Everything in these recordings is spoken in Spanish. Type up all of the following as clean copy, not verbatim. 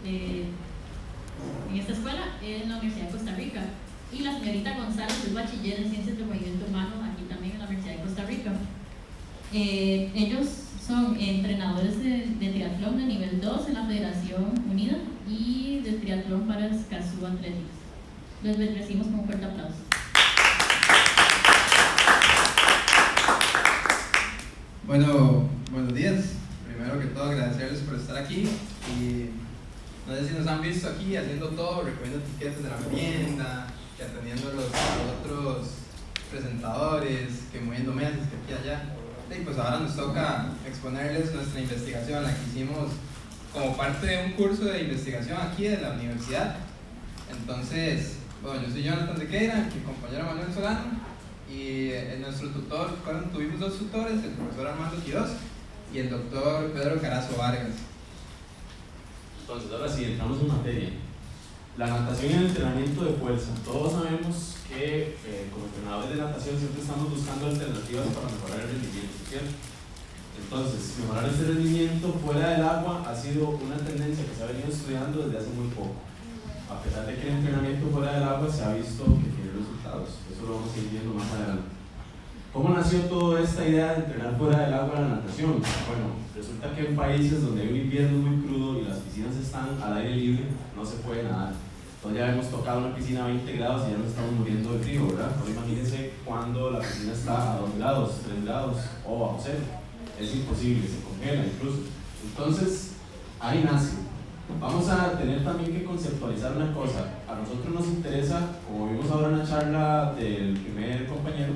en esta escuela en la Universidad de Costa Rica. Y la señorita González es bachiller en Ciencias del Movimiento Humano aquí también en la Universidad de Costa Rica. Ellos son entrenadores de triatlón de nivel 2 en la Federación Unida y de triatlón para Escazú Athletics. Les bendecimos con un fuerte aplauso. Bueno, buenos días. Primero que todo agradecerles por estar aquí y no sé si nos han visto aquí haciendo todo, recogiendo etiquetas de la merienda, que atendiendo a los otros presentadores, que moviendo mesas, que aquí y allá. Y pues ahora nos toca exponerles nuestra investigación, la que hicimos como parte de un curso de investigación aquí de la universidad. Entonces, bueno, yo soy Jonathan Sequeira, mi compañero Manuel Solano, y nuestro tutor, tuvimos dos tutores, el profesor Armando Quiroz y el doctor Pedro Carazo Vargas. Entonces, ahora sí, entramos en materia. La natación y el entrenamiento de fuerza. Todos sabemos que como entrenadores de natación siempre estamos buscando alternativas para mejorar el rendimiento, ¿cierto? Entonces, mejorar ese rendimiento fuera del agua ha sido una tendencia que se ha venido estudiando desde hace muy poco. A pesar de que el entrenamiento fuera del agua se ha visto que tiene resultados. Eso lo vamos a ir viendo más adelante. ¿Cómo nació toda esta idea de entrenar fuera del agua la natación? Bueno, resulta que en países donde hay un invierno muy crudo y las piscinas están al aire libre, no se puede nadar. Entonces ya hemos tocado una piscina a 20 grados y ya nos estamos muriendo de frío, ¿verdad? Ahora imagínense cuando la piscina está a 2 grados, 3 grados o bajo cero. Es imposible, se congela incluso. Entonces, ahí nace. Vamos a tener también que conceptualizar una cosa. A nosotros nos interesa, como vimos ahora en la charla del primer compañero,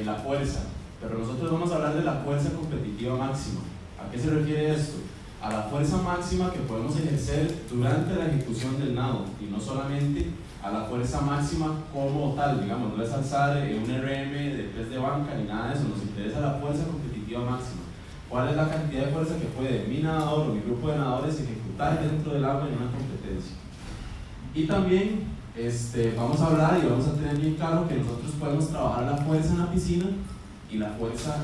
la fuerza, pero nosotros vamos a hablar de la fuerza competitiva máxima. ¿A qué se refiere esto? A la fuerza máxima que podemos ejercer durante la ejecución del nado y no solamente a la fuerza máxima como tal, digamos, no es alzar un RM de press de banca ni nada de eso, nos interesa la fuerza competitiva máxima. ¿Cuál es la cantidad de fuerza que puede mi nadador o mi grupo de nadadores ejecutar dentro del agua en una competencia? Y también vamos a hablar y vamos a tener bien claro que nosotros podemos trabajar la fuerza en la piscina y la fuerza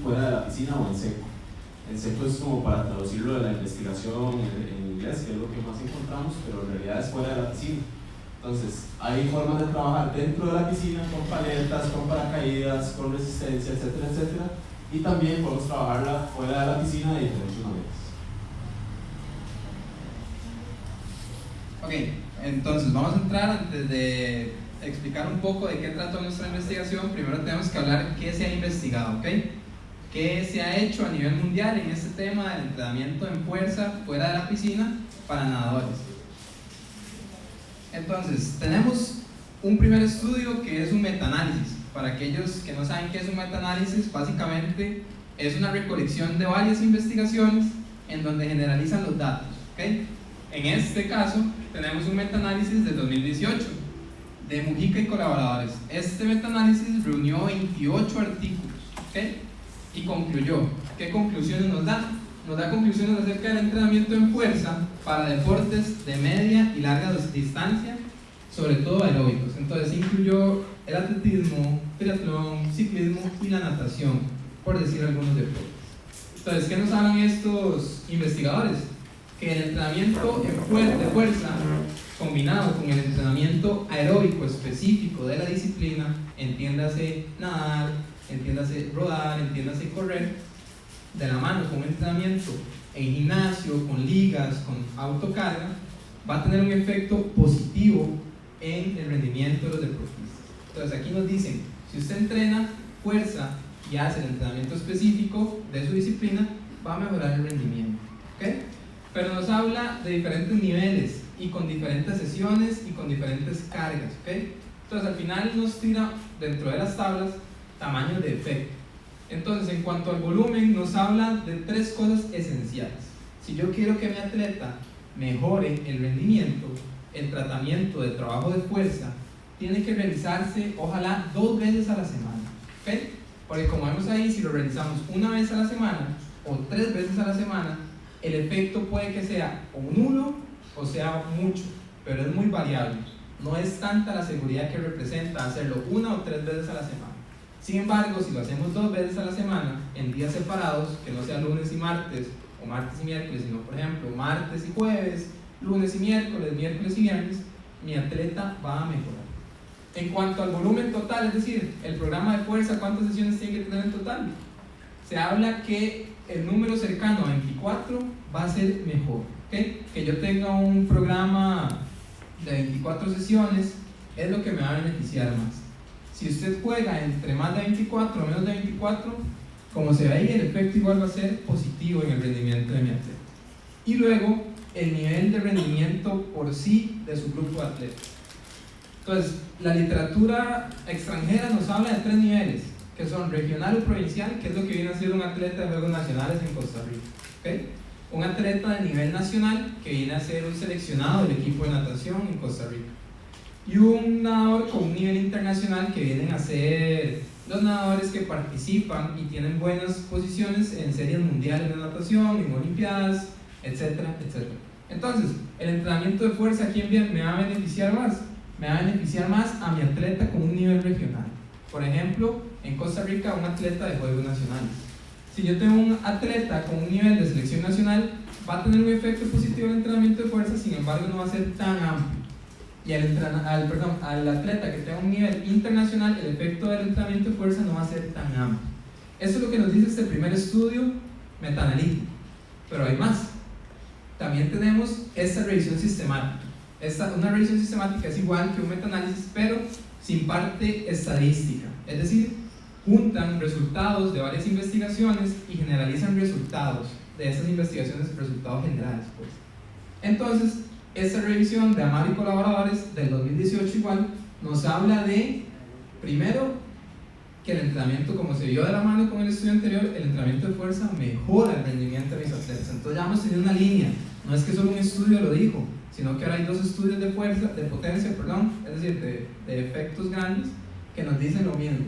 fuera de la piscina o en seco. En seco es como para traducirlo de la investigación en inglés, que es lo que más encontramos, pero en realidad es fuera de la piscina. Entonces, hay formas de trabajar dentro de la piscina con paletas, con paracaídas, con resistencia, etcétera, etcétera. Y también podemos trabajarla fuera de la piscina de diferentes maneras. Ok, entonces vamos a entrar antes de explicar un poco de qué trató nuestra investigación. Primero tenemos que hablar qué se ha investigado, ¿ok? ¿Qué se ha hecho a nivel mundial en este tema del entrenamiento en fuerza fuera de la piscina para nadadores? Entonces, tenemos un primer estudio que es un metaanálisis. Para aquellos que no saben qué es un metaanálisis, básicamente es una recolección de varias investigaciones en donde generalizan los datos, ¿ok? En este caso, tenemos un metaanálisis de 2018 de Mujica y colaboradores. Este metaanálisis reunió 28 artículos, ¿ok? Y concluyó. ¿Qué conclusiones nos da? Nos da conclusiones acerca del entrenamiento en fuerza para deportes de media y larga distancia, sobre todo aeróbicos. Entonces incluyó el atletismo, triatlón, ciclismo y la natación, por decir algunos deportes. Entonces, ¿qué nos hablan estos investigadores? Que el entrenamiento de fuerza combinado con el entrenamiento aeróbico específico de la disciplina, entiéndase nadar, entiéndase rodar, entiéndase correr, de la mano con un entrenamiento en gimnasio, con ligas, con autocarga, va a tener un efecto positivo en el rendimiento de los deportistas. Entonces aquí nos dicen, si usted entrena fuerza y hace el entrenamiento específico de su disciplina, va a mejorar el rendimiento, ¿ok? Pero nos habla de diferentes niveles y con diferentes sesiones y con diferentes cargas, ¿ok? Entonces al final nos tira dentro de las tablas tamaños de efecto. Entonces en cuanto al volumen nos habla de tres cosas esenciales. Si yo quiero que mi atleta mejore el rendimiento, el tratamiento de trabajo de fuerza tiene que realizarse ojalá 2 veces a la semana, ¿ok? Porque como vemos ahí, si lo realizamos una vez a la semana o 3 veces a la semana, el efecto puede que sea o nulo o sea mucho, pero es muy variable. No es tanta la seguridad que representa hacerlo 1 o 3 veces a la semana. Sin embargo, si lo hacemos 2 veces a la semana, en días separados, que no sea lunes y martes o martes y miércoles, sino por ejemplo martes y jueves, lunes y miércoles y viernes, mi atleta va a mejorar. En cuanto al volumen total, es decir, el programa de fuerza, ¿cuántas sesiones tiene que tener en total? Se habla que el número cercano a 24 va a ser mejor, ¿okay? Que yo tenga un programa de 24 sesiones es lo que me va a beneficiar más. Si usted juega entre más de 24 o menos de 24, como se ve ahí, el efecto igual va a ser positivo en el rendimiento de mi atleta. Y luego, el nivel de rendimiento por sí de su grupo de atletas. Entonces, la literatura extranjera nos habla de 3 niveles, que son regional o provincial, que es lo que viene a ser un atleta de Juegos Nacionales en Costa Rica, ¿okay? Un atleta de nivel nacional, que viene a ser un seleccionado del equipo de natación en Costa Rica, y un nadador con un nivel internacional, que vienen a ser los nadadores que participan y tienen buenas posiciones en series mundiales de natación, en olimpiadas, etcétera, etcétera. Entonces, el entrenamiento de fuerza, ¿a quién me va a beneficiar más? Me va a beneficiar más a mi atleta con un nivel regional. Por ejemplo, en Costa Rica, un atleta de Juegos Nacionales. Si yo tengo un atleta con un nivel de selección nacional, va a tener un efecto positivo en el entrenamiento de fuerza, sin embargo no va a ser tan amplio. Y al atleta que tenga un nivel internacional, el efecto del entrenamiento de fuerza no va a ser tan amplio. Eso es lo que nos dice este primer estudio metaanalítico. Pero hay más. También tenemos esta revisión sistemática. Una revisión sistemática es igual que un metaanálisis, pero sin parte estadística. Es decir, juntan resultados de varias investigaciones y generalizan resultados de esas investigaciones, resultados generales, pues. Entonces, esta revisión de Amaro y colaboradores del 2018 igual nos habla de, primero, que el entrenamiento, como se vio de la mano con el estudio anterior, el entrenamiento de fuerza mejora el rendimiento de mis atletas. Entonces ya hemos tenido una línea, no es que solo un estudio lo dijo, sino que ahora hay 2 estudios de fuerza, de potencia, perdón, es decir, de efectos grandes, que nos dicen lo mismo.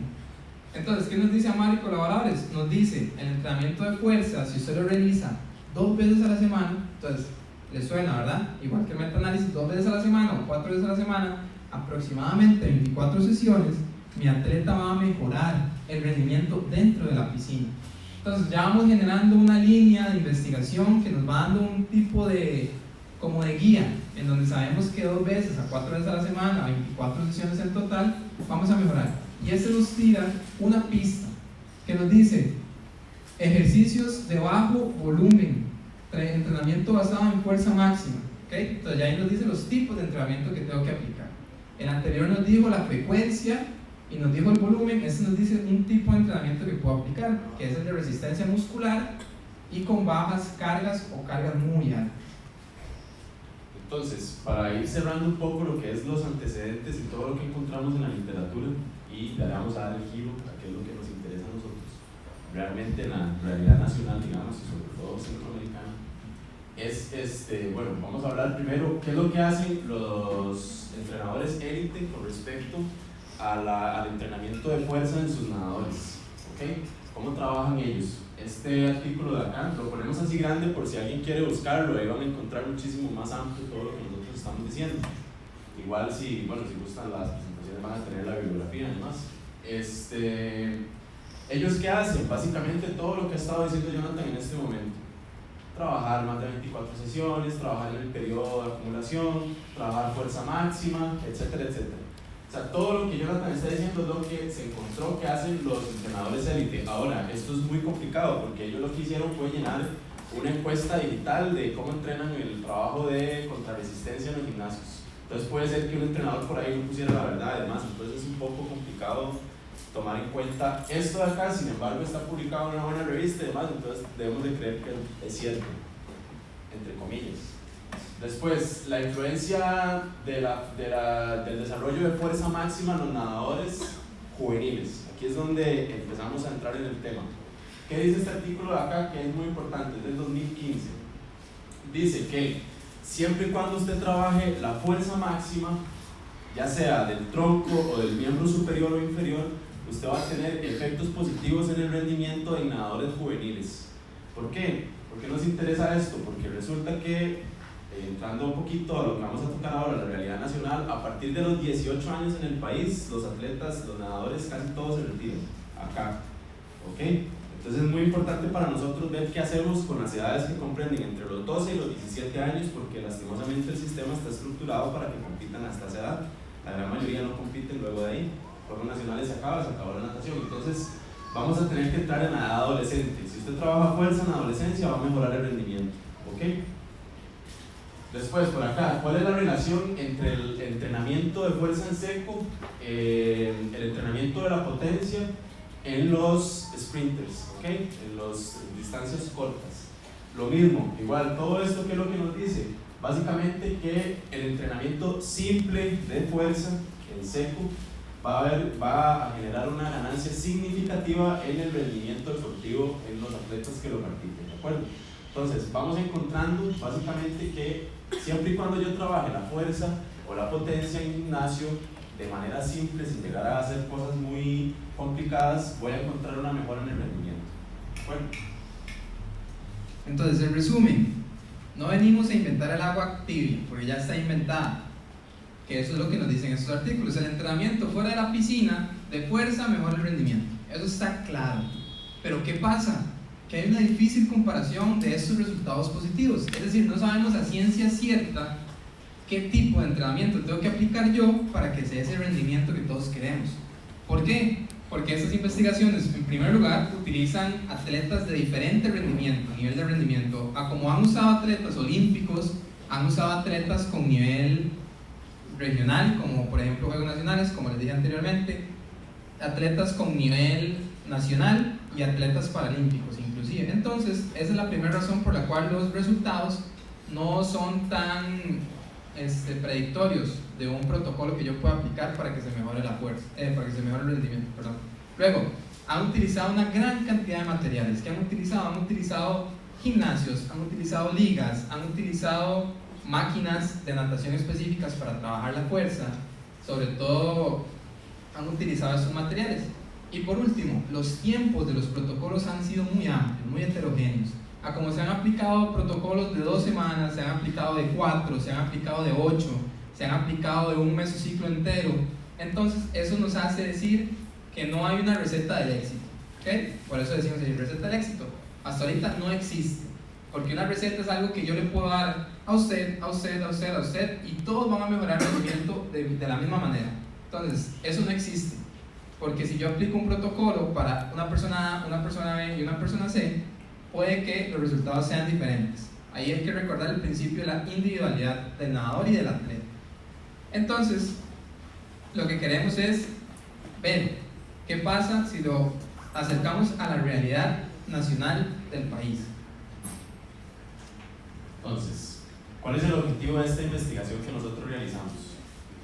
Entonces, ¿qué nos dice Amaro y colaboradores? Nos dice, el entrenamiento de fuerza, si usted lo realiza 2 veces a la semana, entonces, le suena, ¿verdad? Igual que el metaanálisis, 2 veces a la semana o 4 veces a la semana, aproximadamente 24 sesiones, mi atleta va a mejorar el rendimiento dentro de la piscina. Entonces, ya vamos generando una línea de investigación que nos va dando un tipo de guía, en donde sabemos que 2 veces a 4 veces a la semana, 24 sesiones en total, vamos a mejorar. Y este nos tira una pista que nos dice ejercicios de bajo volumen, entrenamiento basado en fuerza máxima, ¿okay? Entonces ya ahí nos dice los tipos de entrenamiento que tengo que aplicar. El anterior nos dijo la frecuencia y nos dijo el volumen. Este nos dice un tipo de entrenamiento que puedo aplicar, que es el de resistencia muscular y con bajas cargas o cargas muy altas. Entonces, para ir cerrando un poco lo que es los antecedentes y todo lo que encontramos en la literatura, y ya le vamos a dar el giro a qué es lo que nos interesa a nosotros, realmente en la realidad nacional, digamos, y sobre todo centroamericana, bueno, vamos a hablar primero qué es lo que hacen los entrenadores élite con respecto al entrenamiento de fuerza en sus nadadores, ¿ok? ¿Cómo trabajan ellos? Este artículo de acá lo ponemos así grande por si alguien quiere buscarlo, ahí van a encontrar muchísimo más amplio todo lo que nosotros estamos diciendo. Igual si gustan las presentaciones van a tener la bibliografía además. ¿Ellos qué hacen? Básicamente todo lo que ha estado diciendo Jonathan en este momento. Trabajar más de 24 sesiones, trabajar en el periodo de acumulación, trabajar fuerza máxima, etcétera, etcétera. O sea, todo lo que Jonathan está diciendo es lo que se encontró que hacen los entrenadores élite. Ahora, esto es muy complicado porque ellos lo que hicieron fue llenar una encuesta digital de cómo entrenan el trabajo de contrarresistencia en los gimnasios. Entonces puede ser que un entrenador por ahí no pusiera la verdad, además, entonces es un poco complicado tomar en cuenta esto de acá. Sin embargo, está publicado en una buena revista y demás, entonces debemos de creer que es cierto, entre comillas. Después, la influencia del desarrollo de fuerza máxima en los nadadores juveniles. Aquí es donde empezamos a entrar en el tema. ¿Qué dice este artículo de acá? Que es muy importante, es del 2015. Dice que siempre y cuando usted trabaje la fuerza máxima, ya sea del tronco o del miembro superior o inferior, usted va a tener efectos positivos en el rendimiento de nadadores juveniles. ¿Por qué? ¿Por qué nos interesa esto? Porque resulta que, entrando un poquito a lo que vamos a tocar ahora, la realidad nacional, a partir de los 18 años en el país, los atletas, los nadadores, casi todos se retiran acá, ¿ok? Entonces es muy importante para nosotros ver qué hacemos con las edades que comprenden entre los 12 y los 17 años, porque lastimosamente el sistema está estructurado para que compitan hasta esa edad. La gran mayoría no compiten luego de ahí. Juegos nacionales se acabó la natación. Entonces vamos a tener que entrar en la edad adolescente. Si usted trabaja fuerza en la adolescencia, va a mejorar el rendimiento. ¿Ok? Después, por acá, ¿cuál es la relación entre el entrenamiento de fuerza en seco, el entrenamiento de la potencia en los sprinters, ¿ok? En las distancias cortas? Lo mismo, igual, todo esto, ¿qué es lo que nos dice? Básicamente que el entrenamiento simple de fuerza en seco va a generar una ganancia significativa en el rendimiento deportivo en los atletas que lo practiquen, ¿de acuerdo? Entonces, vamos encontrando básicamente que siempre y cuando yo trabaje la fuerza o la potencia en gimnasio de manera simple, sin llegar a hacer cosas muy complicadas, voy a encontrar una mejora en el rendimiento. Bueno. Entonces, en resumen, no venimos a inventar el agua tibia, porque ya está inventada, que eso es lo que nos dicen estos artículos. El entrenamiento fuera de la piscina de fuerza mejora el rendimiento, eso está claro. Pero ¿qué pasa? Que hay una difícil comparación de estos resultados positivos, es decir, no sabemos a ciencia cierta qué tipo de entrenamiento tengo que aplicar yo para que se dé ese rendimiento que todos queremos. ¿Por qué? Porque estas investigaciones, en primer lugar, utilizan atletas de diferente rendimiento, nivel de rendimiento, a como han usado atletas olímpicos, han usado atletas con nivel regional, como por ejemplo Juegos Nacionales, como les dije anteriormente, atletas con nivel nacional y atletas paralímpicos inclusive. Entonces, esa es la primera razón por la cual los resultados no son tan predictorios de un protocolo que yo pueda aplicar para que se mejore la fuerza, para que se mejore el rendimiento, perdón. Luego, han utilizado una gran cantidad de materiales. ¿Qué han utilizado? Han utilizado gimnasios, han utilizado ligas, han utilizado máquinas de natación específicas para trabajar la fuerza, sobre todo han utilizado esos materiales. Y por último, los tiempos de los protocolos han sido muy amplios, muy heterogéneos. A como se han aplicado protocolos de 2 semanas, se han aplicado de 4, se han aplicado de 8, se han aplicado de un mesociclo entero. Entonces, eso nos hace decir que no hay una receta del éxito, ¿okay? Por eso decimos que receta del éxito. Hasta ahorita no existe, porque una receta es algo que yo le puedo dar a usted, a usted, a usted, a usted, y todos van a mejorar el rendimiento de la misma manera. Entonces, eso no existe, porque si yo aplico un protocolo para una persona A, una persona B y una persona C, puede que los resultados sean diferentes. Ahí hay que recordar el principio de la individualidad del nadador y del atleta. Entonces, lo que queremos es ver qué pasa si lo acercamos a la realidad nacional del país. Entonces, ¿cuál es el objetivo de esta investigación que nosotros realizamos?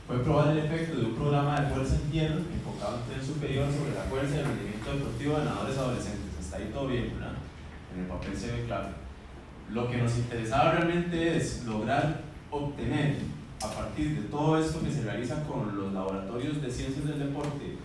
Fue probar el efecto de un programa de fuerza en tierra enfocado en tren superior sobre la fuerza y el rendimiento deportivo de nadadores adolescentes. Hasta ahí todo bien, ¿verdad? En el papel se ve claro. Lo que nos interesaba realmente es lograr obtener, a partir de todo esto que se realiza con los laboratorios de ciencias del deporte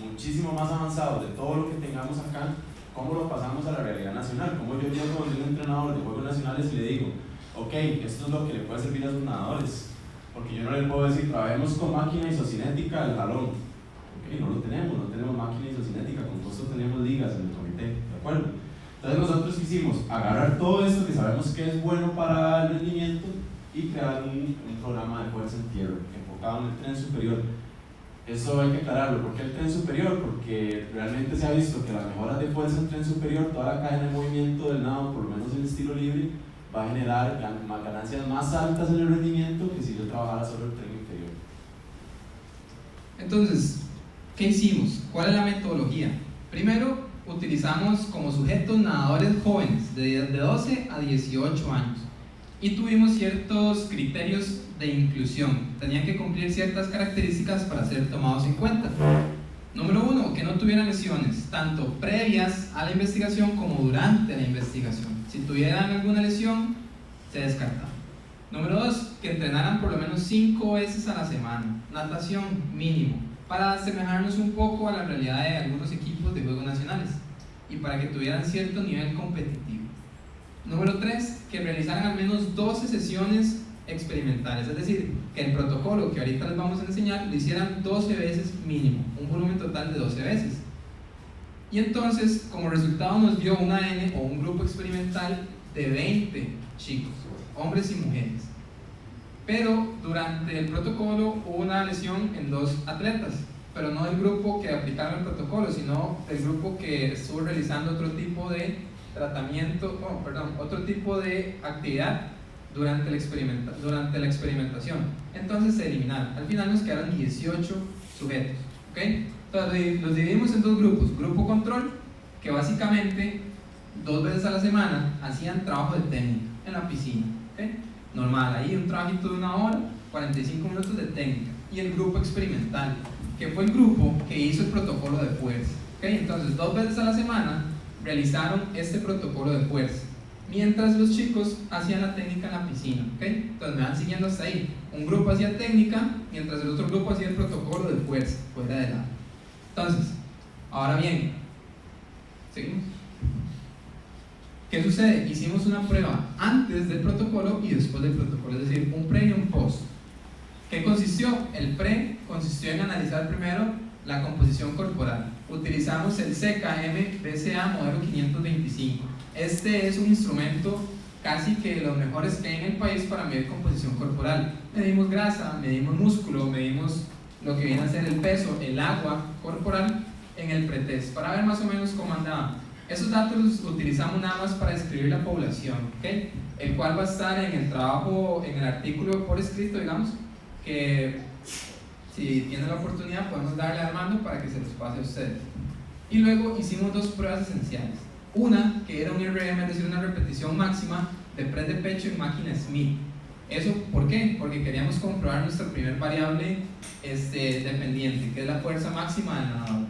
muchísimo más avanzados de todo lo que tengamos acá, cómo lo pasamos a la realidad nacional. Cómo yo llego con un entrenador de Juegos Nacionales y le digo, ok, esto es lo que le puede servir a sus nadadores, porque yo no le puedo decir, trabajemos con máquina isocinética del jalón. Ok, no lo tenemos, no tenemos máquina isocinética, con esto tenemos ligas en el comité, ¿de acuerdo? Entonces nosotros quisimos agarrar todo esto que sabemos que es bueno para el rendimiento y crear un programa de fuerza en tierra enfocado en el tren superior. Eso hay que aclararlo. ¿Por qué el tren superior? Porque realmente se ha visto que las mejoras de fuerza en tren superior, toda la cadena de movimiento del nado, por lo menos en el estilo libre, va a generar ganancias más altas en el rendimiento que si yo trabajara solo el tren inferior. Entonces, ¿qué hicimos? ¿Cuál es la metodología? Primero, utilizamos como sujetos nadadores jóvenes de 12 a 18 años y tuvimos ciertos criterios de inclusión. Tenían que cumplir ciertas características para ser tomados en cuenta. Número 1, que no tuvieran lesiones, tanto previas a la investigación como durante la investigación. Si tuvieran alguna lesión, se descartaba. Número 2, que entrenaran por lo menos 5 veces a la semana, natación mínimo, para asemejarnos un poco a la realidad de algunos equipos de Juegos Nacionales y para que tuvieran cierto nivel competitivo. Número 3, que realizaran al menos 12 sesiones experimentales, es decir, que el protocolo que ahorita les vamos a enseñar lo hicieran 12 veces mínimo, un volumen total de 12 veces. Y entonces, como resultado, nos dio una N o un grupo experimental de 20 chicos, hombres y mujeres. Pero durante el protocolo hubo una lesión en 2 atletas, pero no del grupo que aplicaron el protocolo, sino del grupo que estuvo realizando otro tipo de tratamiento, otro tipo de actividad durante la experimentación. Entonces se eliminaron. Al final nos quedaron 18 sujetos. ¿Okay? Entonces los dividimos en 2 grupos. Grupo control, que básicamente 2 veces a la semana hacían trabajo de técnica en la piscina. ¿Okay? Normal, ahí un trabajito de 1 hora, 45 minutos de técnica. Y el grupo experimental, que fue el grupo que hizo el protocolo de fuerza. ¿Okay? Entonces 2 veces a la semana realizaron este protocolo de fuerza, mientras los chicos hacían la técnica en la piscina. ¿Okay? Entonces me van siguiendo hasta ahí. Un grupo hacía técnica, mientras el otro grupo hacía el protocolo de fuerza, fuera de lado. Entonces, ahora bien, seguimos. ¿Qué sucede? Hicimos una prueba antes del protocolo y después del protocolo, es decir, un pre y un post. ¿Qué consistió? El pre consistió en analizar primero la composición corporal. Utilizamos el CKM BCA modelo 525. Este es un instrumento casi que de los mejores que hay en el país para medir composición corporal. Medimos grasa, medimos músculo, medimos lo que viene a ser el peso, el agua corporal en el pretest, para ver más o menos cómo andaba. Esos datos los utilizamos nada más para describir la población, ¿okay? El cual va a estar en el trabajo, en el artículo por escrito, digamos, que si tienen la oportunidad podemos darle a Armando para que se los pase a ustedes. Y luego hicimos 2 pruebas esenciales. Una que era un RM, es decir, una repetición máxima de press de pecho en máquina Smith. ¿Eso por qué? Porque queríamos comprobar nuestra primer variable dependiente, que es la fuerza máxima del nadador.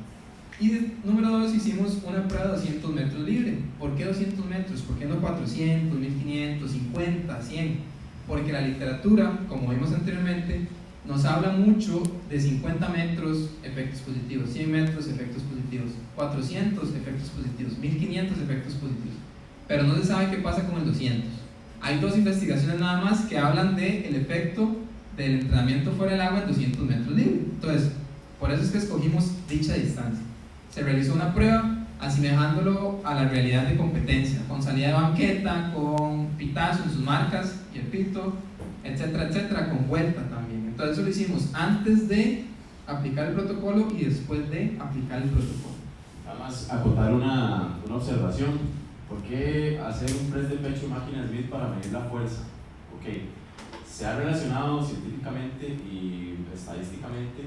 Y número 2, hicimos una prueba de 200 metros libre. ¿Por qué 200 metros? ¿Por qué no 400, 1500, 50, 100? Porque la literatura, como vimos anteriormente, nos habla mucho de 50 metros efectos positivos, 100 metros efectos positivos, 400 efectos positivos, 1500 efectos positivos, pero no se sabe qué pasa con el 200. Hay 2 investigaciones nada más que hablan del efecto del entrenamiento fuera del agua en 200 metros libre. Entonces, por eso es que escogimos dicha distancia. Se realizó una prueba asemejándolo a la realidad de competencia, con salida de banqueta, con pitazo en sus marcas y el pito, etcétera, etcétera, con vuelta también. Entonces eso lo hicimos antes de aplicar el protocolo y después de aplicar el protocolo. Nada más acotar una observación. ¿Por qué hacer un press de pecho máquina Smith para medir la fuerza? Ok, se ha relacionado científicamente y estadísticamente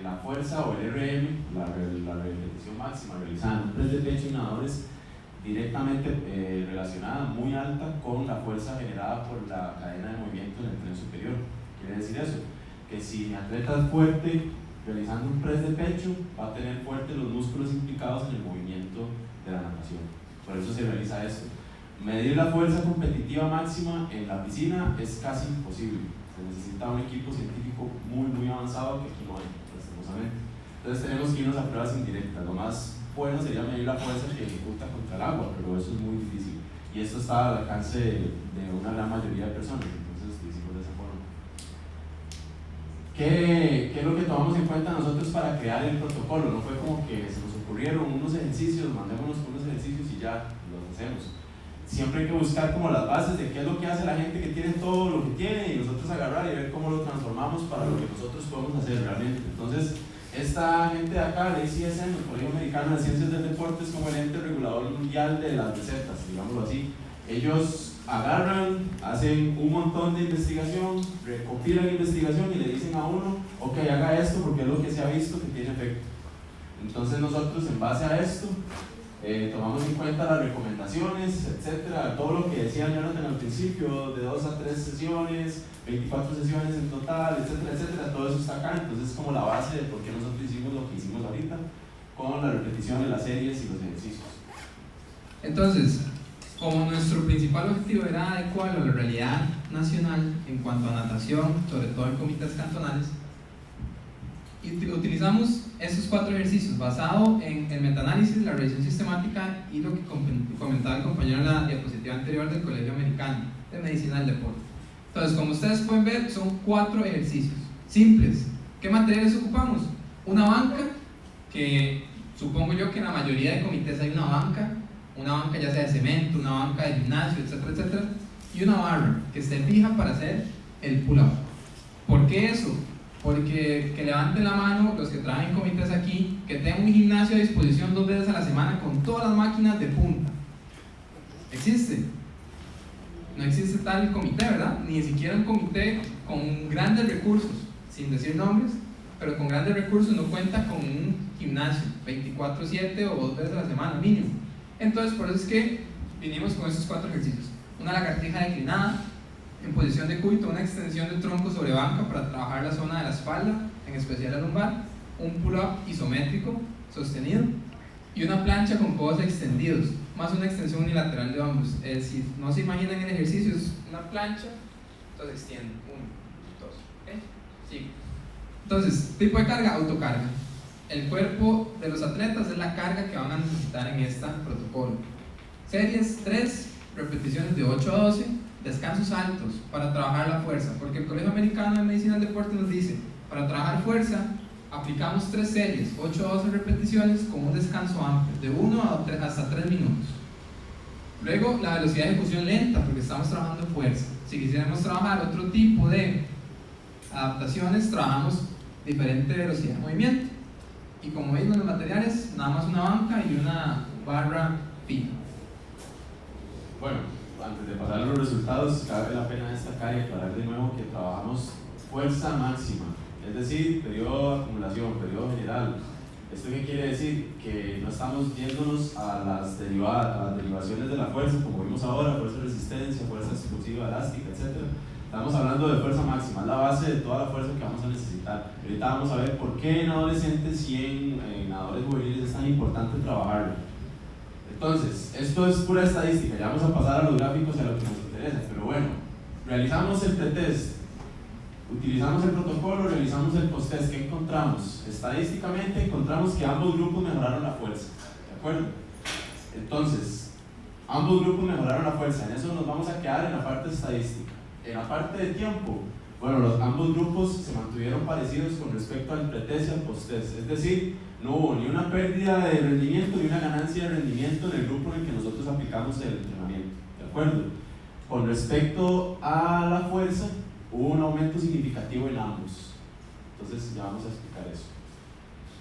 la fuerza o el RM, la repetición máxima realizada en un press de pecho en nadadores, directamente relacionada, muy alta, con la fuerza generada por la cadena de movimiento en el tren superior. Quiere decir eso, que si mi atleta es fuerte realizando un press de pecho, va a tener fuertes los músculos implicados en el movimiento de la natación. Por eso se realiza esto. Medir la fuerza competitiva máxima en la piscina es casi imposible. Se necesita un equipo científico muy avanzado que aquí no hay, lastimosamente. Entonces tenemos que irnos a pruebas indirectas. Lo más bueno sería medir la fuerza que ejecuta contra el agua, pero eso es muy difícil. Y esto está al alcance de una gran mayoría de personas. Entonces lo hicimos de esa forma. ¿Qué es lo que tomamos en cuenta nosotros para crear el protocolo? No fue como que se nos ocurrieron unos ejercicios, mandémonos unos ejercicios y ya los hacemos. Siempre hay que buscar como las bases de qué es lo que hace la gente que tiene todo lo que tiene y nosotros agarrar y ver cómo lo transformamos para lo que nosotros podemos hacer realmente. Entonces, esta gente de acá, el ACSM, el Colegio Americano de Ciencias del Deporte, es como el ente regulador mundial de las recetas, digámoslo así. Ellos agarran, hacen un montón de investigación, recopilan investigación y le dicen a uno, ok, haga esto porque es lo que se ha visto que tiene efecto. Entonces nosotros, en base a esto, tomamos en cuenta las recomendaciones, etcétera, todo lo que decía Jonathan al principio, de 2 a 3 sesiones, 24 sesiones en total, etcétera, etcétera, todo eso está acá. Entonces es como la base de por qué nosotros hicimos lo que hicimos ahorita, con la repetición de las series y los ejercicios. Entonces, como nuestro principal objetivo era adecuarlo a la realidad nacional en cuanto a natación, sobre todo en comités cantonales, y utilizamos estos 4 ejercicios basados en el metaanálisis, la revisión sistemática y lo que comentaba el compañero en la diapositiva anterior del Colegio Americano de Medicina del Deporte. Entonces, como ustedes pueden ver, son 4 ejercicios simples. ¿Qué materiales ocupamos? Una banca que Supongo yo que en la mayoría de comités hay una banca ya sea de cemento, una banca de gimnasio, etcétera, etcétera, y una barra que esté fija para hacer el pull-up. ¿Por qué eso? Porque que levanten la mano los que trabajan en comités aquí, que tengan un gimnasio a disposición 2 veces a la semana con todas las máquinas de punta. ¿Existe? No existe tal comité, ¿verdad? Ni siquiera un comité con grandes recursos, sin decir nombres, pero con grandes recursos no cuenta con un gimnasio 24/7 o 2 veces a la semana mínimo. Entonces, por eso es que vinimos con estos 4 ejercicios: una lagartija declinada en posición de cuito, una extensión del tronco sobre banca para trabajar la zona de la espalda, en especial la lumbar, un pull-up isométrico sostenido y una plancha con codos extendidos, más una extensión unilateral de hombros. Es decir, no se imaginan el ejercicio, es una plancha, entonces extiendo, 1, 2, ¿ok? Sigo. Entonces, tipo de carga, autocarga. El cuerpo de los atletas es la carga que van a necesitar en este protocolo. Series 3, repeticiones de 8 a 12, descansos altos para trabajar la fuerza, porque el Colegio Americano de Medicina del Deporte nos dice, para trabajar fuerza, aplicamos 3 series, 8 a 12 repeticiones con un descanso amplio, de 1 hasta 3 minutos. Luego, la velocidad de ejecución lenta, porque estamos trabajando fuerza. Si quisiéramos trabajar otro tipo de adaptaciones, trabajamos diferente velocidad de movimiento. Y como ven en los materiales, nada más una banca y una barra fija. Bueno, antes de pasar a los resultados, cabe la pena destacar y aclarar de nuevo que trabajamos fuerza máxima, es decir, periodo de acumulación, periodo general. ¿Esto qué quiere decir? Que no estamos yéndonos a las derivaciones de la fuerza, como vimos ahora, fuerza de resistencia, fuerza explosiva, elástica, etc. Estamos hablando de fuerza máxima, es la base de toda la fuerza que vamos a necesitar. Ahorita vamos a ver por qué en adolescentes y en nadadores juveniles es tan importante trabajarlo. Entonces, esto es pura estadística, ya vamos a pasar a los gráficos y a lo que nos interesa, pero bueno, realizamos el pretest, utilizamos el protocolo, realizamos el posttest. ¿Qué encontramos? Estadísticamente encontramos que ambos grupos mejoraron la fuerza, ¿de acuerdo? Entonces, ambos grupos mejoraron la fuerza, en eso nos vamos a quedar en la parte estadística. En la parte de tiempo, bueno, ambos grupos se mantuvieron parecidos con respecto al pretest y al posttest, es decir, no hubo ni una pérdida de rendimiento ni una ganancia de rendimiento en el grupo en el que nosotros aplicamos el entrenamiento, ¿de acuerdo? Con respecto a la fuerza, hubo un aumento significativo en ambos. Entonces ya vamos a explicar eso.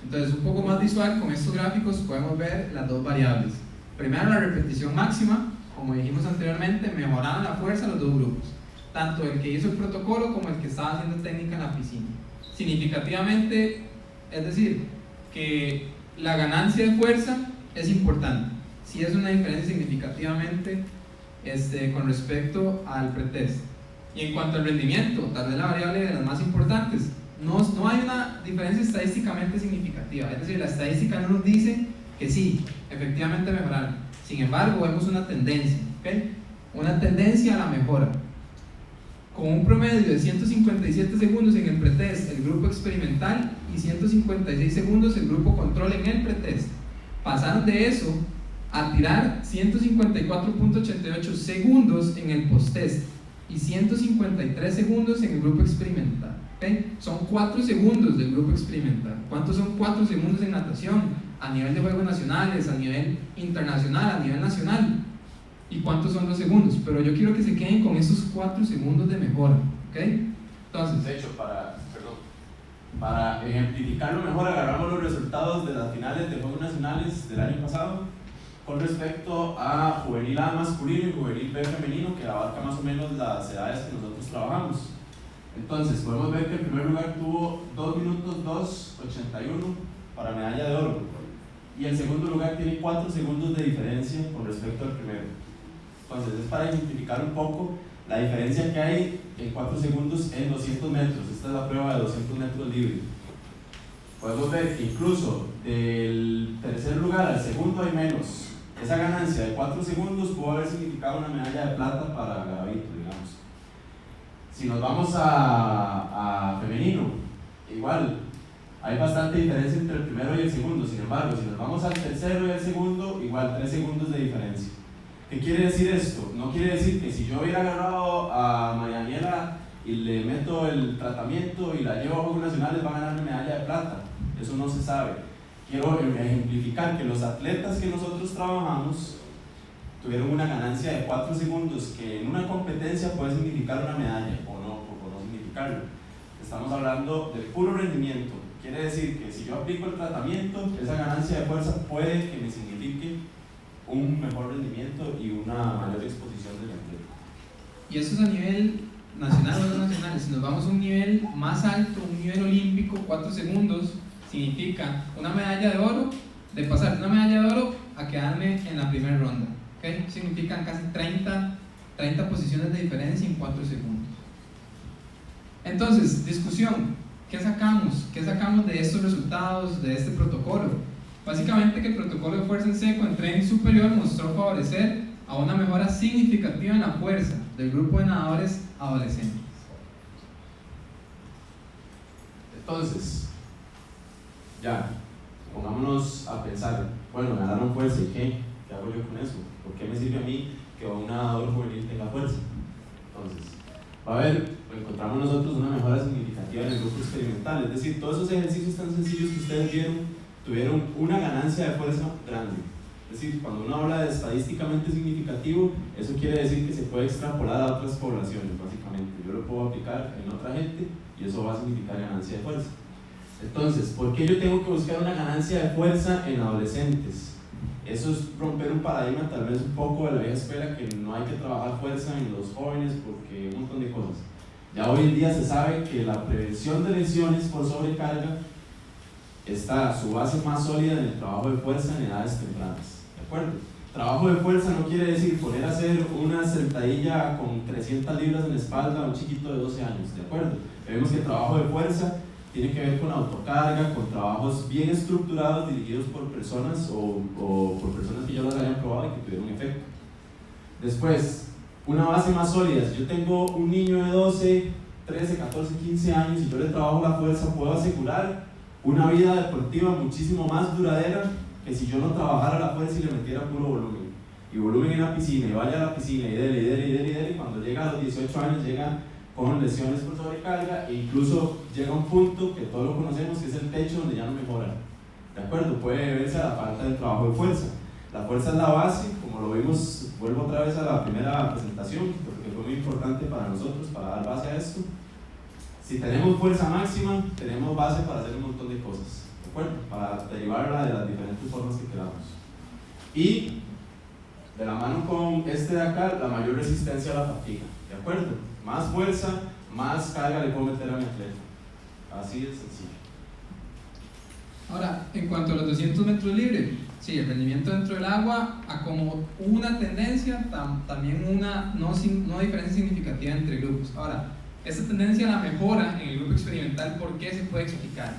Entonces, un poco más visual, con estos gráficos podemos ver las 2 variables. Primero, la repetición máxima, como dijimos anteriormente, mejoraban la fuerza los 2 grupos, tanto el que hizo el protocolo como el que estaba haciendo técnica en la piscina. Significativamente, es decir, que la ganancia de fuerza es importante. Sí es una diferencia significativamente con respecto al pretest. Y en cuanto al rendimiento, tal vez la variable de las más importantes, no hay una diferencia estadísticamente significativa. Es decir, la estadística no nos dice que sí, efectivamente mejoraron. Sin embargo, vemos una tendencia, ¿okay? Una tendencia a la mejora. Con un promedio de 157 segundos en el pretest el grupo experimental y 156 segundos el grupo control en el pretest. Pasaron de eso a tirar 154.88 segundos en el posttest y 153 segundos en el grupo experimental. ¿Okay? Son 4 segundos del grupo experimental. ¿Cuántos son 4 segundos en natación? A nivel de juegos nacionales, a nivel internacional, a nivel nacional. ¿Y cuántos son los segundos? Pero yo quiero que se queden con esos 4 segundos de mejora, ¿ok? Entonces, de hecho, para ejemplificarlo mejor, agarramos los resultados de las finales de Juegos Nacionales del año pasado con respecto a juvenil A masculino y juvenil B femenino, que abarca más o menos las edades que nosotros trabajamos. Entonces, podemos ver que el primer lugar tuvo 2 minutos 2:81 para medalla de oro, y el segundo lugar tiene 4 segundos de diferencia con respecto al primero. Entonces, es para identificar un poco la diferencia que hay en 4 segundos en 200 metros. Esta es la prueba de 200 metros libre. Podemos ver que incluso del tercer lugar al segundo hay menos. Esa ganancia de 4 segundos pudo haber significado una medalla de plata para Garavito, digamos. Si nos vamos a femenino, igual, hay bastante diferencia entre el primero y el segundo. Sin embargo, si nos vamos al tercero y al segundo, igual 3 segundos de diferencia. ¿Qué quiere decir esto? No quiere decir que si yo hubiera agarrado a María Daniela y le meto el tratamiento y la llevo a Juegos Nacionales va a ganar una medalla de plata. Eso no se sabe. quiero ejemplificar que los atletas que nosotros trabajamos tuvieron una ganancia de 4 segundos que en una competencia puede significar una medalla o no significarlo. Estamos hablando de puro rendimiento. Quiere decir que si yo aplico el tratamiento, esa ganancia de fuerza puede que me signifique un mejor rendimiento y una mayor exposición del atleta. Y eso es a nivel nacional o no nacional. Si nos vamos a un nivel más alto, un nivel olímpico, 4 segundos significa una medalla de oro, de pasar de una medalla de oro a quedarme en la primera ronda. ¿Okay? Significan casi 30 posiciones de diferencia en 4 segundos. Entonces, discusión. ¿Qué sacamos? ¿Qué sacamos de estos resultados, de este protocolo? Básicamente que el protocolo de fuerza en seco en tren superior mostró favorecer a una mejora significativa en la fuerza del grupo de nadadores adolescentes. Entonces, ya, pongámonos a pensar, bueno, ganaron fuerza y ¿qué hago yo con eso? ¿Por qué me sirve a mí que un nadador juvenil tenga fuerza? Entonces, va a haber, encontramos nosotros una mejora significativa en el grupo experimental, es decir, todos esos ejercicios tan sencillos que ustedes vieron tuvieron una ganancia de fuerza grande. Es decir, cuando uno habla de estadísticamente significativo, eso quiere decir que se puede extrapolar a otras poblaciones, básicamente. Yo lo puedo aplicar en otra gente y eso va a significar ganancia de fuerza. Entonces, ¿por qué yo tengo que buscar una ganancia de fuerza en adolescentes? Eso es romper un paradigma tal vez un poco de la vieja escuela, que no hay que trabajar fuerza en los jóvenes porque un montón de cosas. Ya hoy en día se sabe que la prevención de lesiones por sobrecarga está su base más sólida en el trabajo de fuerza en edades tempranas. ¿De acuerdo? Trabajo de fuerza no quiere decir poner a hacer una sentadilla con 300 libras en la espalda a un chiquito de 12 años. ¿De acuerdo? Vemos que el trabajo de fuerza tiene que ver con autocarga, con trabajos bien estructurados dirigidos por personas o por personas que ya los hayan probado y que tuvieron efecto. Después, una base más sólida. Si yo tengo un niño de 12, 13, 14, 15 años y yo le trabajo la fuerza, puedo asegurar una vida deportiva muchísimo más duradera que si yo no trabajara la fuerza y le metiera puro volumen. Y volumen en la piscina, y vaya a la piscina, y dele, y cuando llega a los 18 años llega con lesiones por sobrecarga e incluso llega a un punto que todos lo conocemos, que es el techo donde ya no mejora. ¿De acuerdo? Puede deberse a la falta de trabajo de fuerza. La fuerza es la base, como lo vimos, vuelvo otra vez a la primera presentación, porque fue muy importante para nosotros, para dar base a esto. Si tenemos fuerza máxima, tenemos base para hacer un montón de cosas, ¿de acuerdo? Para derivarla de las diferentes formas que queramos. Y de la mano con este de acá, la mayor resistencia a la fatiga, ¿de acuerdo? Más fuerza, más carga le puedo meter a mi atleta. Así de sencillo. Ahora, en cuanto a los 200 metros libres, sí, el rendimiento dentro del agua, a como una tendencia, también una no diferencia significativa entre grupos. Ahora, esta tendencia a la mejora en el grupo experimental, ¿por qué se puede explicar?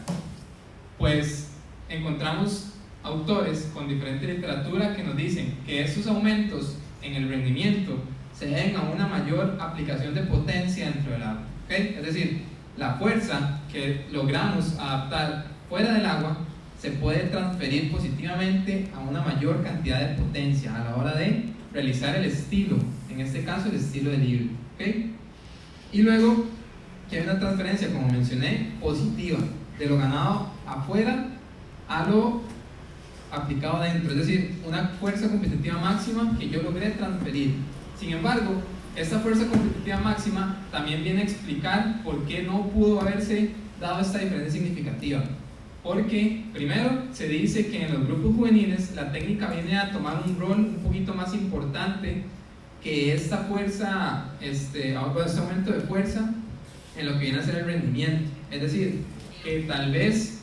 Pues encontramos autores con diferente literatura que nos dicen que estos aumentos en el rendimiento se deben a una mayor aplicación de potencia dentro del agua, ¿okay? Es decir, la fuerza que logramos adaptar fuera del agua se puede transferir positivamente a una mayor cantidad de potencia a la hora de realizar el estilo, en este caso el estilo de libre, ¿okay? Y luego que hay una transferencia, como mencioné, positiva de lo ganado afuera a lo aplicado adentro, es decir, una fuerza competitiva máxima que yo logré transferir. Sin embargo, esta fuerza competitiva máxima también viene a explicar por qué no pudo haberse dado esta diferencia significativa. Porque, primero, se dice que en los grupos juveniles la técnica viene a tomar un rol un poquito más importante que esta fuerza, este aumento de fuerza en lo que viene a ser el rendimiento. Es decir, que tal vez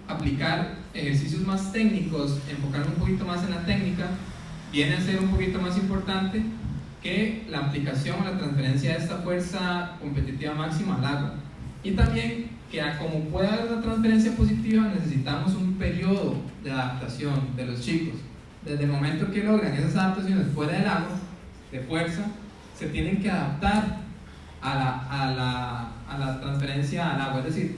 aplicar ejercicios más técnicos, enfocarme un poquito más en la técnica, viene a ser un poquito más importante que la aplicación o la transferencia de esta fuerza competitiva máxima al agua. Y también que como puede haber una transferencia positiva, necesitamos un periodo de adaptación de los chicos. Desde el momento que logran esas adaptaciones fuera del agua, de fuerza, se tienen que adaptar a la transferencia al agua. Es decir,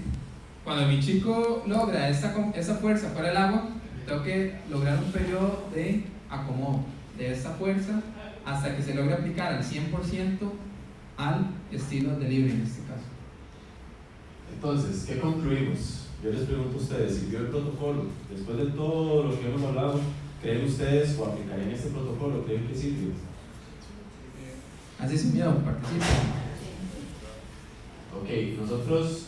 cuando mi chico logra esa fuerza fuera del agua, tengo que lograr un periodo de acomodo de esa fuerza hasta que se logre aplicar al 100% al estilo de libre en este caso. Entonces, ¿qué concluimos? yo les pregunto a ustedes, ¿sirvió el protocolo? Después de todo lo que hemos hablado, ¿creen ustedes o aplicarían este protocolo? ¿Creen que sirvió? Así sin miedo, participen. Ok, nosotros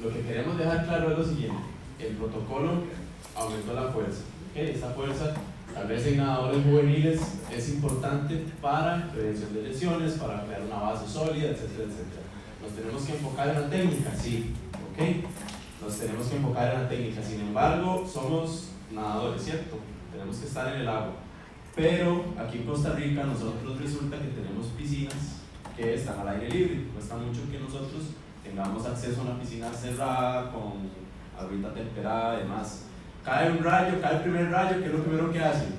lo que queremos dejar claro es lo siguiente: el protocolo aumentó la fuerza. Okay, esta fuerza, tal vez en nadadores juveniles, es importante para prevención de lesiones, para crear una base sólida, etcétera, etcétera. ¿Nos tenemos que enfocar en la técnica? Sí, ok, nos tenemos que enfocar en la técnica. Sin embargo, somos nadadores, ¿cierto? Tenemos que estar en el agua. Pero aquí en Costa Rica nosotros resulta que tenemos piscinas que están al aire libre. Cuesta mucho que nosotros tengamos acceso a una piscina cerrada con agüita temperada y demás. Cae un rayo, cae el primer rayo, ¿qué es lo primero que hacen?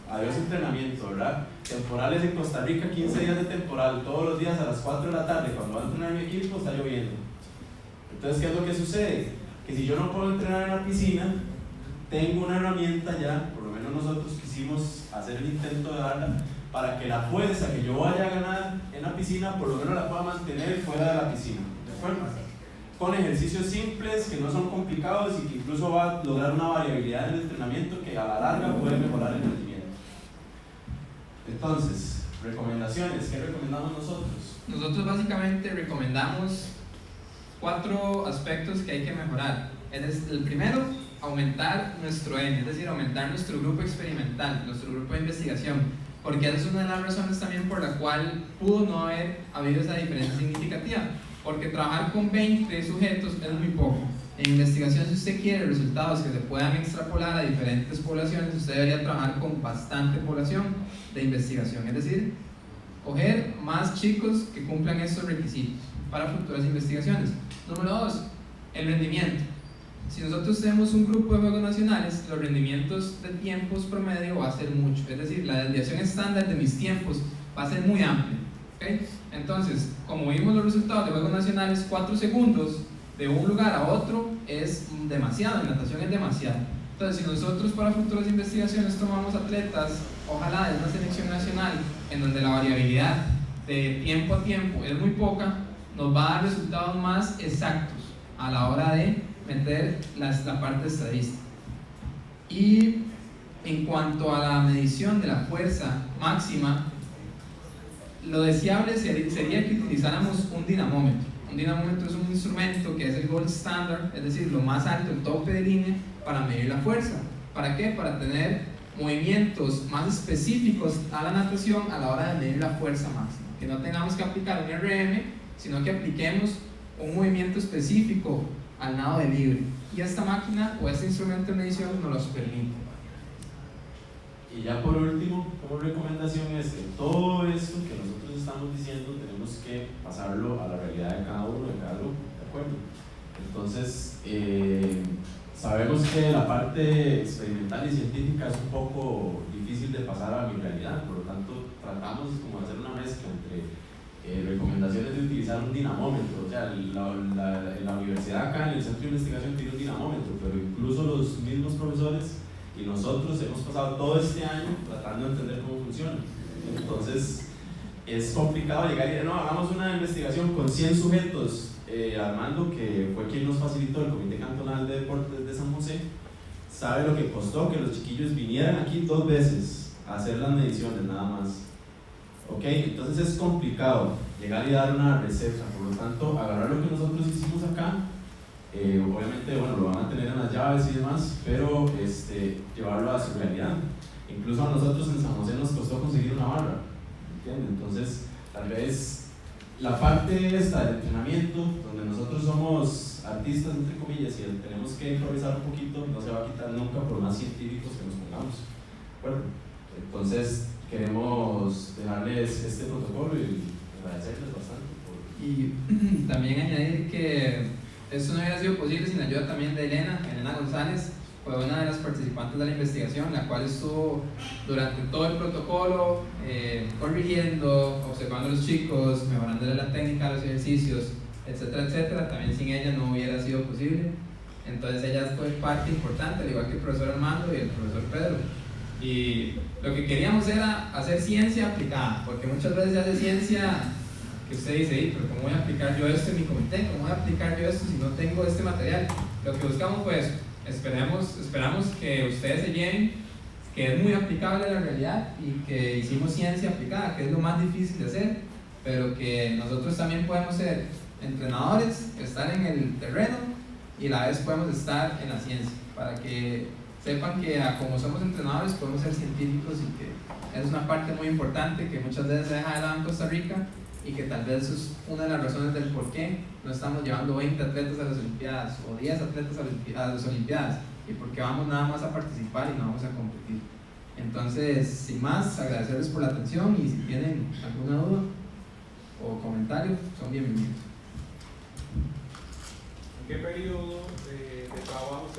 Adiós entrenamiento, ¿verdad? Temporales en Costa Rica, 15 días de temporal, todos los días a las 4 de la tarde, cuando va a entrenar mi equipo está lloviendo. Entonces, ¿qué es lo que sucede? Que si yo no puedo entrenar en la piscina, tengo una herramienta ya, por lo menos nosotros quisimos hacer el intento de darla, para que la fuerza que yo vaya a ganar en la piscina, por lo menos la pueda mantener fuera de la piscina, ¿de acuerdo? Con ejercicios simples, que no son complicados y que incluso va a lograr una variabilidad en el entrenamiento que a la larga puede mejorar el rendimiento. Entonces, recomendaciones, ¿qué recomendamos nosotros? Nosotros básicamente recomendamos 4 aspectos que hay que mejorar. El primero, aumentar nuestro N, es decir, aumentar nuestro grupo experimental, nuestro grupo de investigación, porque esa es una de las razones también por la cual pudo no haber habido esa diferencia significativa, porque trabajar con 20 sujetos es muy poco. En investigación, si usted quiere resultados que se puedan extrapolar a diferentes poblaciones, usted debería trabajar con bastante población de investigación, es decir, coger más chicos que cumplan estos requisitos para futuras investigaciones. Número 2, el rendimiento. Si nosotros tenemos un grupo de juegos nacionales, los rendimientos de tiempos promedio va a ser mucho, es decir, la desviación estándar de mis tiempos va a ser muy amplia, ¿okay? Entonces, como vimos los resultados de juegos nacionales, 4 segundos de un lugar a otro es demasiado, en natación es demasiado. Entonces, si nosotros para futuras investigaciones tomamos atletas, ojalá de una selección nacional, en donde la variabilidad de tiempo a tiempo es muy poca, nos va a dar resultados más exactos a la hora de meter la parte estadística. Y en cuanto a la medición de la fuerza máxima, lo deseable sería que utilizáramos un dinamómetro. Un dinamómetro es un instrumento que es el gold standard, es decir, lo más alto, el tope de línea para medir la fuerza. ¿Para qué? Para tener movimientos más específicos a la natación a la hora de medir la fuerza máxima. Que no tengamos que aplicar un RM, sino que apliquemos un movimiento específico al nado de libre, y esta máquina o este instrumento de medición nos los permite. Y ya por último, como recomendación es que todo esto que nosotros estamos diciendo tenemos que pasarlo a la realidad de cada uno, de cada grupo, ¿de acuerdo? Entonces, sabemos que la parte experimental y científica es un poco difícil de pasar a mi realidad, por lo tanto tratamos como de hacer una mezcla entre recomendaciones de utilizar un dinamómetro. O sea, la universidad acá en el centro de investigación tiene un dinamómetro, pero incluso los mismos profesores y nosotros hemos pasado todo este año tratando de entender cómo funciona. Entonces es complicado llegar y decir, no, hagamos una investigación con 100 sujetos. Armando, que fue quien nos facilitó el Comité Cantonal de Deportes de San José, sabe lo que costó que los chiquillos vinieran aquí 2 veces a hacer las mediciones nada más. Ok, entonces es complicado llegar y dar una receta. Por lo tanto, agarrar lo que nosotros hicimos acá, obviamente, bueno, lo van a tener en las llaves y demás, pero llevarlo a su realidad. Incluso a nosotros en San José nos costó conseguir una barra, ¿entienden? Entonces, tal vez la parte esta del entrenamiento, donde nosotros somos artistas, entre comillas, y tenemos que improvisar un poquito, no se va a quitar nunca por más científicos que nos pongamos. Bueno, entonces queremos dejarles este protocolo y agradecerles bastante por... Y también añadir que esto no hubiera sido posible sin la ayuda también de Elena González. Fue una de las participantes de la investigación, la cual estuvo durante todo el protocolo corrigiendo, observando a los chicos, mejorándole la técnica, los ejercicios, etcétera, etcétera. También sin ella no hubiera sido posible. Entonces ella fue parte importante, al igual que el profesor Armando y el profesor Pedro. Y lo que queríamos era hacer ciencia aplicada, porque muchas veces se hace ciencia que usted dice, pero ¿cómo voy a aplicar yo esto en mi comité? ¿Cómo voy a aplicar yo esto si no tengo este material? lo que buscamos fue eso. Esperamos que ustedes se lleven, que es muy aplicable a la realidad y que hicimos ciencia aplicada, que es lo más difícil de hacer, pero que nosotros también podemos ser entrenadores, estar en el terreno y a la vez podemos estar en la ciencia, para que sepan que como somos entrenadores podemos ser científicos y que es una parte muy importante que muchas veces se deja de lado en Costa Rica y que tal vez es una de las razones del por qué no estamos llevando 20 atletas a las Olimpiadas o 10 atletas a las Olimpiadas y porque vamos nada más a participar y no vamos a competir. Entonces, sin más, agradecerles por la atención y si tienen alguna duda o comentario, son bienvenidos. ¿En qué periodo de trabajo se